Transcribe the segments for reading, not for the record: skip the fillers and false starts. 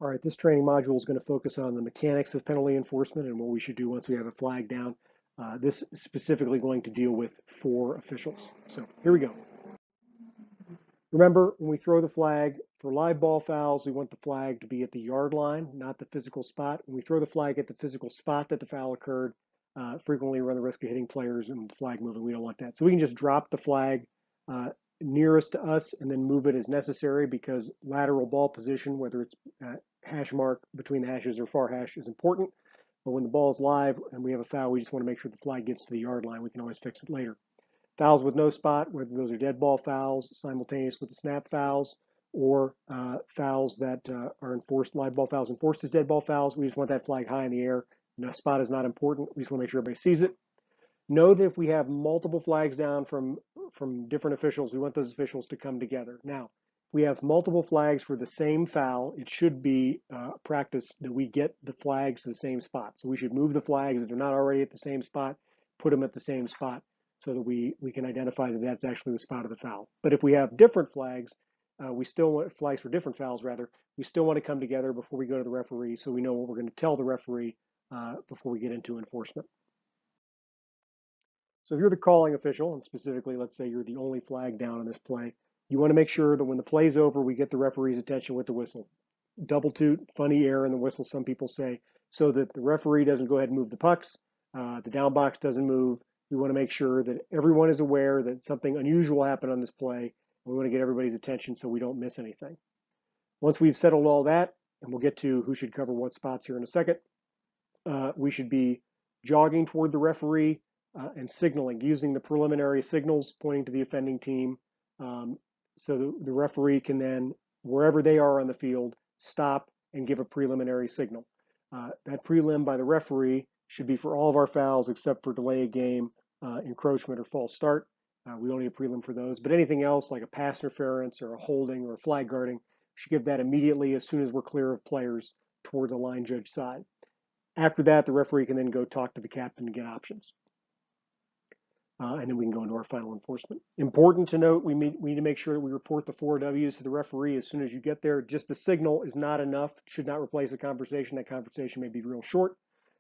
All right, this training module is going to focus on the mechanics of penalty enforcement and what we should do once we have a flag down. This is specifically going to deal with 4 officials. So here we go. Remember, when we throw the flag for live ball fouls, we want the flag to be at the yard line, not the physical spot. When we throw the flag at the physical spot that the foul occurred, frequently run the risk of hitting players and the flag moving. We don't want that. So we can just drop the flag nearest to us and then move it as necessary, because lateral ball position, whether it's hash mark between the hashes or far hash, is important. But when the ball is live and we have a foul, we just want to make sure the flag gets to the yard line. We can always fix it later. Fouls with no spot, whether those are dead ball fouls simultaneous with the snap fouls, or fouls that are enforced, live ball fouls enforced as dead ball fouls, we just want that flag high in the air. No spot is not important. We just want to make sure everybody sees it. Know that if we have multiple flags down from different officials, we want those officials to come together. Now, if we have multiple flags for the same foul, it should be practice that we get the flags to the same spot. So we should move the flags if they're not already at the same spot, put them at the same spot, so that we can identify that that's actually the spot of the foul. But if we have different flags, we still want flags for different fouls, rather, we still want to come together before we go to the referee, so we know what we're going to tell the referee before we get into enforcement. So if you're the calling official, and specifically, let's say you're the only flag down in this play, you want to make sure that when the play's over, we get the referee's attention with the whistle. Double toot, funny air in the whistle, some people say, so that the referee doesn't go ahead and move the pucks, the down box doesn't move. We want to make sure that everyone is aware that something unusual happened on this play, and we want to get everybody's attention so we don't miss anything. Once we've settled all that, and we'll get to who should cover what spots here in a second, we should be jogging toward the referee and signaling, using the preliminary signals pointing to the offending team, so the referee can then, wherever they are on the field, stop and give a preliminary signal. That prelim by the referee should be for all of our fouls except for delay of game, encroachment, or false start. We don't need a prelim for those, but anything else like a pass interference or a holding or a flag guarding, should give that immediately as soon as we're clear of players toward the line judge side. After that, the referee can then go talk to the captain and get options. And then we can go into our final enforcement. Important to note, we need to make sure that we report the 4 W's to the referee as soon as you get there. Just a signal is not enough, should not replace a conversation. That conversation may be real short,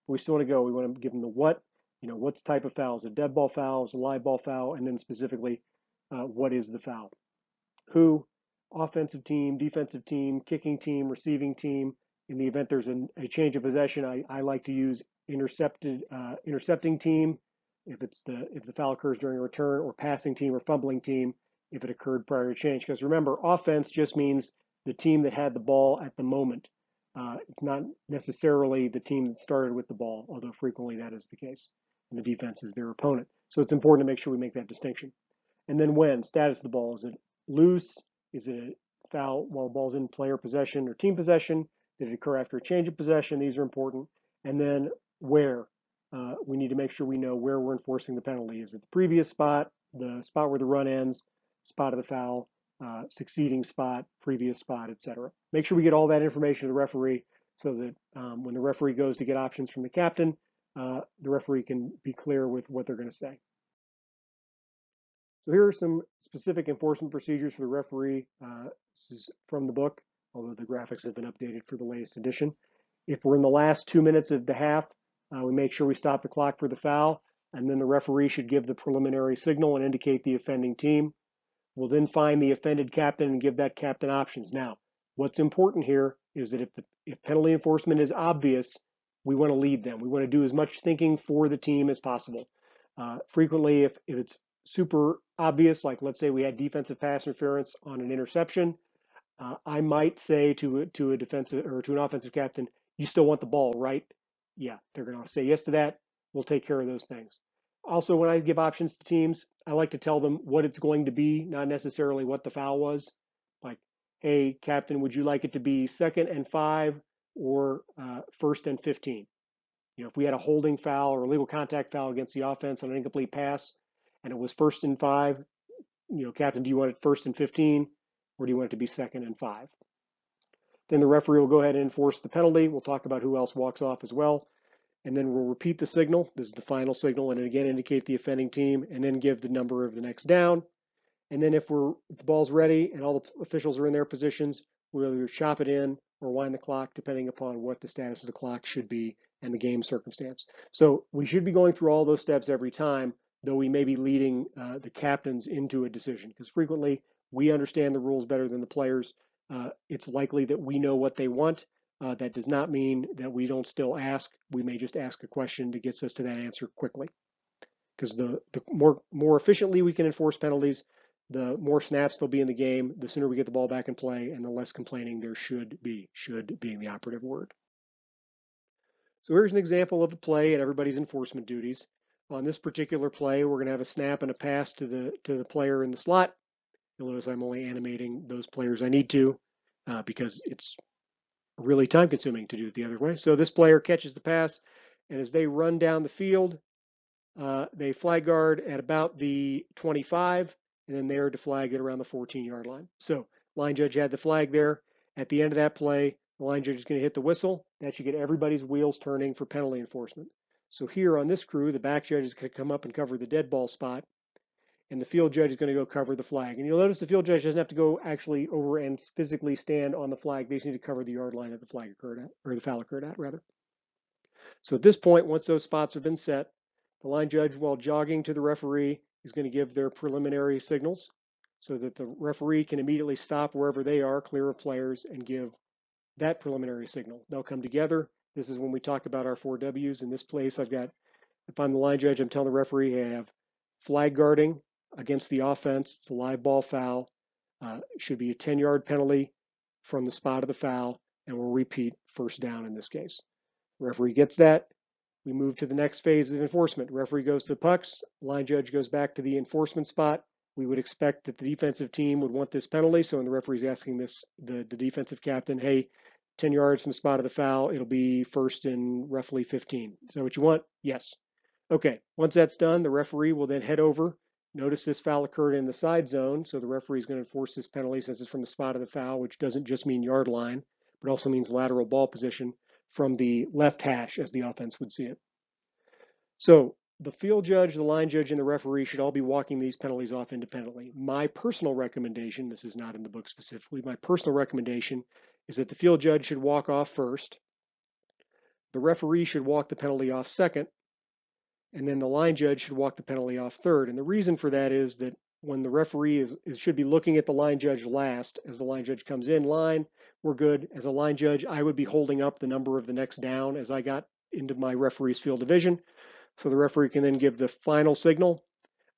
but we still want to go. We want to give them the what, what's the type of foul? Is it a dead ball foul? Is it a live ball foul? And then specifically, what is the foul? Who, offensive team, defensive team, kicking team, receiving team. In the event there's a change of possession, I like to use intercepting team if the foul occurs during a return, or passing team or fumbling team if it occurred prior to change. Because remember, offense just means the team that had the ball at the moment. It's not necessarily the team that started with the ball, although frequently that is the case. And the defense is their opponent. So it's important to make sure we make that distinction. And then when, status of the ball. Is it loose? Is it a foul while the ball's in player possession or team possession? Did it occur after a change of possession? These are important. And then where? We need to make sure we know where we're enforcing the penalty. Is it the previous spot, the spot where the run ends, spot of the foul, succeeding spot, previous spot, etc. Make sure we get all that information to the referee so that when the referee goes to get options from the captain, the referee can be clear with what they're going to say. So here are some specific enforcement procedures for the referee. This is from the book, although the graphics have been updated for the latest edition. If we're in the last 2 minutes of the half, we make sure we stop the clock for the foul, and then the referee should give the preliminary signal and indicate the offending team. We'll then find the offended captain and give that captain options. Now, what's important here is that if penalty enforcement is obvious, we want to lead them. We want to do as much thinking for the team as possible. Frequently, if it's super obvious, like let's say we had defensive pass interference on an interception, I might say to a defensive or to an offensive captain, you still want the ball, right? Yeah, they're going to say yes to that. We'll take care of those things. Also, when I give options to teams, I like to tell them what it's going to be, not necessarily what the foul was. Like, hey, captain, would you like it to be 2nd and 5 or 1st and 15? If we had a holding foul or a legal contact foul against the offense on an incomplete pass, and it was 1st and 5, captain, do you want it 1st and 15, or do you want it to be 2nd and 5? Then the referee will go ahead and enforce the penalty. We'll talk about who else walks off as well. And then we'll repeat the signal. This is the final signal, and again indicate the offending team, and then give the number of the next down. And then if the ball's ready and all the officials are in their positions, we'll either chop it in or wind the clock, depending upon what the status of the clock should be and the game circumstance. So we should be going through all those steps every time, though we may be leading the captains into a decision, because frequently we understand the rules better than the players. It's likely that we know what they want. That does not mean that we don't still ask. We may just ask a question that gets us to that answer quickly. Because the more efficiently we can enforce penalties, the more snaps there'll be in the game, the sooner we get the ball back in play, and the less complaining there should be, should being the operative word. So here's an example of a play and everybody's enforcement duties. On this particular play, we're going to have a snap and a pass to the player in the slot. You'll notice I'm only animating those players I need to because it's really time consuming to do it the other way. So this player catches the pass, and as they run down the field, they flag guard at about the 25, and then they are deflagged at around the 14-yard line. So line judge had the flag there. At the end of that play, the line judge is going to hit the whistle. That should get everybody's wheels turning for penalty enforcement. So here on this crew, the back judge is going to come up and cover the dead ball spot, and the field judge is going to go cover the flag. And you'll notice the field judge doesn't have to go actually over and physically stand on the flag. They just need to cover the yard line that the flag occurred at, or the foul occurred at, rather. So at this point, once those spots have been set, the line judge, while jogging to the referee, is going to give their preliminary signals so that the referee can immediately stop wherever they are, clear of players, and give that preliminary signal. They'll come together. This is when we talk about our 4 W's. In this place, if I'm the line judge, I'm telling the referee I have flag guarding against the offense. It's a live ball foul. It should be a 10-yard penalty from the spot of the foul, and we'll repeat first down in this case. The referee gets that. We move to the next phase of enforcement. The referee goes to the pucks. Line judge goes back to the enforcement spot. We would expect that the defensive team would want this penalty. So when the referee's asking the defensive captain, hey, 10 yards from the spot of the foul, it'll be first and roughly 15. Is that what you want? Yes. Okay, once that's done, the referee will then head over. Notice this foul occurred in the side zone, so the referee is going to enforce this penalty since it's from the spot of the foul, which doesn't just mean yard line, but also means lateral ball position from the left hash, as the offense would see it. So the field judge, the line judge, and the referee should all be walking these penalties off independently. My personal recommendation, this is not in the book specifically, my personal recommendation is that the field judge should walk off first, the referee should walk the penalty off second, and then the line judge should walk the penalty off third. And the reason for that is that when the referee should be looking at the line judge last, as the line judge comes in line, we're good. As a line judge, I would be holding up the number of the next down as I got into my referee's field division. So the referee can then give the final signal,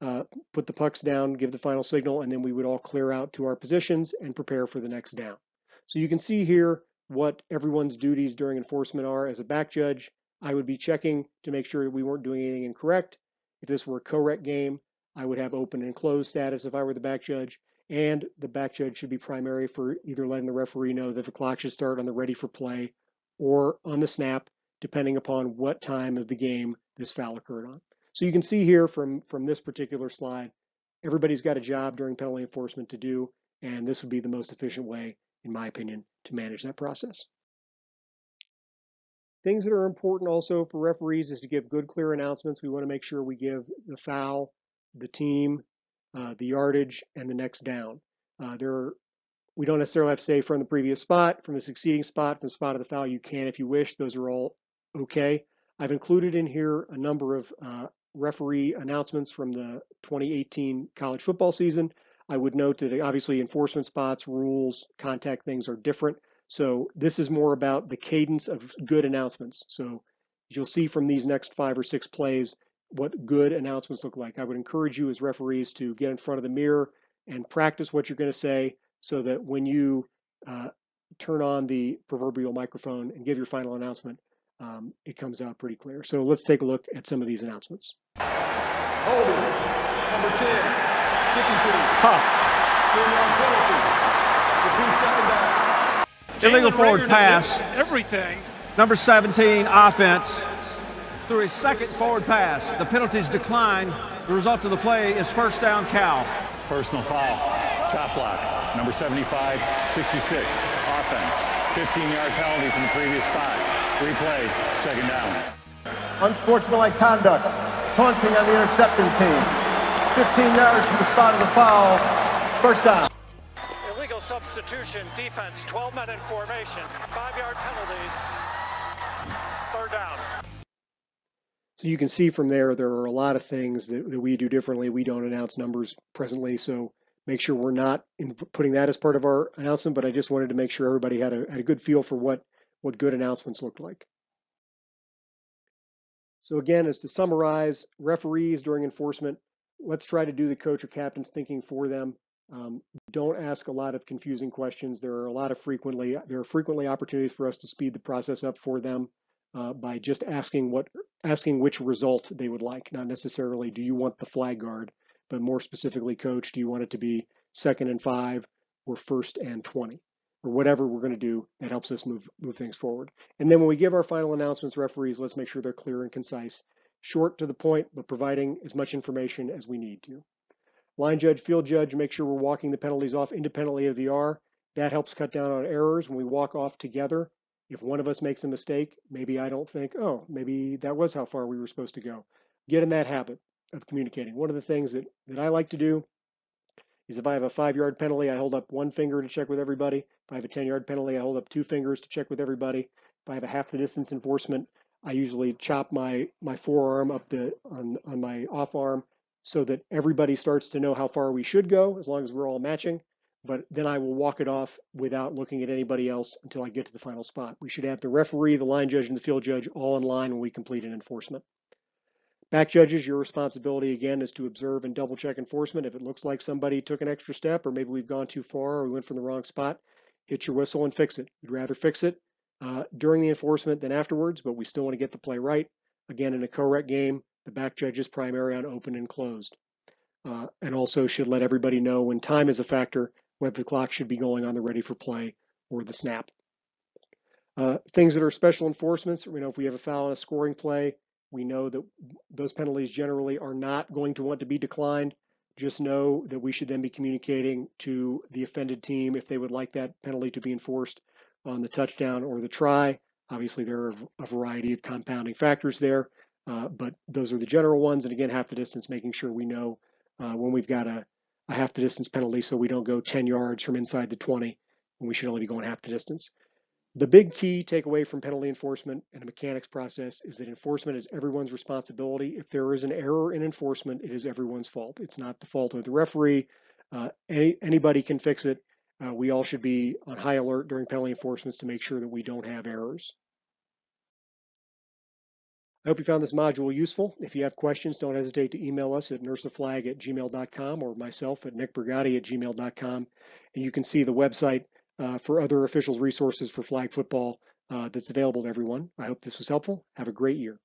put the pucks down, give the final signal, and then we would all clear out to our positions and prepare for the next down. So you can see here what everyone's duties during enforcement are. As a back judge, I would be checking to make sure we weren't doing anything incorrect. If this were a correct game, I would have open and closed status if I were the back judge, and the back judge should be primary for either letting the referee know that the clock should start on the ready for play or on the snap, depending upon what time of the game this foul occurred on. So you can see here from this particular slide, everybody's got a job during penalty enforcement to do, and this would be the most efficient way, in my opinion, to manage that process. Things that are important also for referees is to give good, clear announcements. We want to make sure we give the foul, the team, the yardage, and the next down. We don't necessarily have to say from the previous spot, from the succeeding spot, from the spot of the foul. You can if you wish. Those are all okay. I've included in here a number of referee announcements from the 2018 college football season. I would note that obviously enforcement spots, rules, contact things are different. So this is more about the cadence of good announcements. So you'll see from these next 5 or 6 plays what good announcements look like. I would encourage you as referees to get in front of the mirror and practice what you're going to say so that when you turn on the proverbial microphone and give your final announcement, it comes out pretty clear. So let's take a look at some of these announcements. Holding, number 10, kicking team. 10-yard penalty. Repeat second down. Illegal forward pass. Everything. Number 17, offense, through his second forward pass. The penalties decline. The result of the play is first down, Cal. Personal foul, chop block, number 75, 66, offense. 15-yard penalty from the previous spot. Replay, second down. Unsportsmanlike conduct, taunting on the intercepting team. 15 yards from the spot of the foul, first down. Illegal substitution, defense, 12 men in formation, 5-yard penalty, 3rd down. So you can see from there are a lot of things that we do differently. We don't announce numbers presently, so make sure we're not putting that as part of our announcement, but I just wanted to make sure everybody had a good feel for what good announcements looked like. So again, as to summarize, referees during enforcement, let's try to do the coach or captain's thinking for them. Don't ask a lot of confusing questions. There are frequently opportunities for us to speed the process up for them by just asking which result they would like. Not necessarily, do you want the flag guard, but more specifically, coach, do you want it to be 2nd and 5 or 1st and 20? Or whatever we're going to do that helps us move things forward. And then when we give our final announcements, referees, let's make sure they're clear and concise, short to the point, but providing as much information as we need to. Line judge, field judge, make sure we're walking the penalties off independently of the R. That helps cut down on errors when we walk off together. If one of us makes a mistake, maybe I don't think, oh, maybe that was how far we were supposed to go. Get in that habit of communicating. One of the things that I like to do is if I have a 5-yard penalty, I hold up 1 finger to check with everybody. If I have a 10-yard penalty, I hold up 2 fingers to check with everybody. If I have a half the distance enforcement, I usually chop my forearm up on my off arm so that everybody starts to know how far we should go as long as we're all matching. But then I will walk it off without looking at anybody else until I get to the final spot. We should have the referee, the line judge, and the field judge all in line when we complete an enforcement. Back judges, your responsibility again is to observe and double check enforcement. If it looks like somebody took an extra step or maybe we've gone too far or we went from the wrong spot, hit your whistle and fix it. We'd rather fix it during the enforcement than afterwards, but we still want to get the play right. Again, in a co-rec game, the back judge is primary on open and closed. And also should let everybody know when time is a factor, whether the clock should be going on the ready for play or the snap. Things that are special enforcements, if we have a foul on a scoring play, we know that those penalties generally are not going to want to be declined. Just know that we should then be communicating to the offended team if they would like that penalty to be enforced on the touchdown or the try. Obviously, there are a variety of compounding factors there, but those are the general ones. And again, half the distance, making sure we know when we've got a half the distance penalty so we don't go 10 yards from inside the 20 when we should only be going half the distance. The big key takeaway from penalty enforcement and a mechanics process is that enforcement is everyone's responsibility. If there is an error in enforcement, it is everyone's fault. It's not the fault of the referee. Anybody can fix it. We all should be on high alert during penalty enforcements to make sure that we don't have errors. I hope you found this module useful. If you have questions, don't hesitate to email us at nirsaflag@gmail.com or myself at nickbrigati@gmail.com. And you can see the website for other officials' resources for flag football that's available to everyone. I hope this was helpful. Have a great year.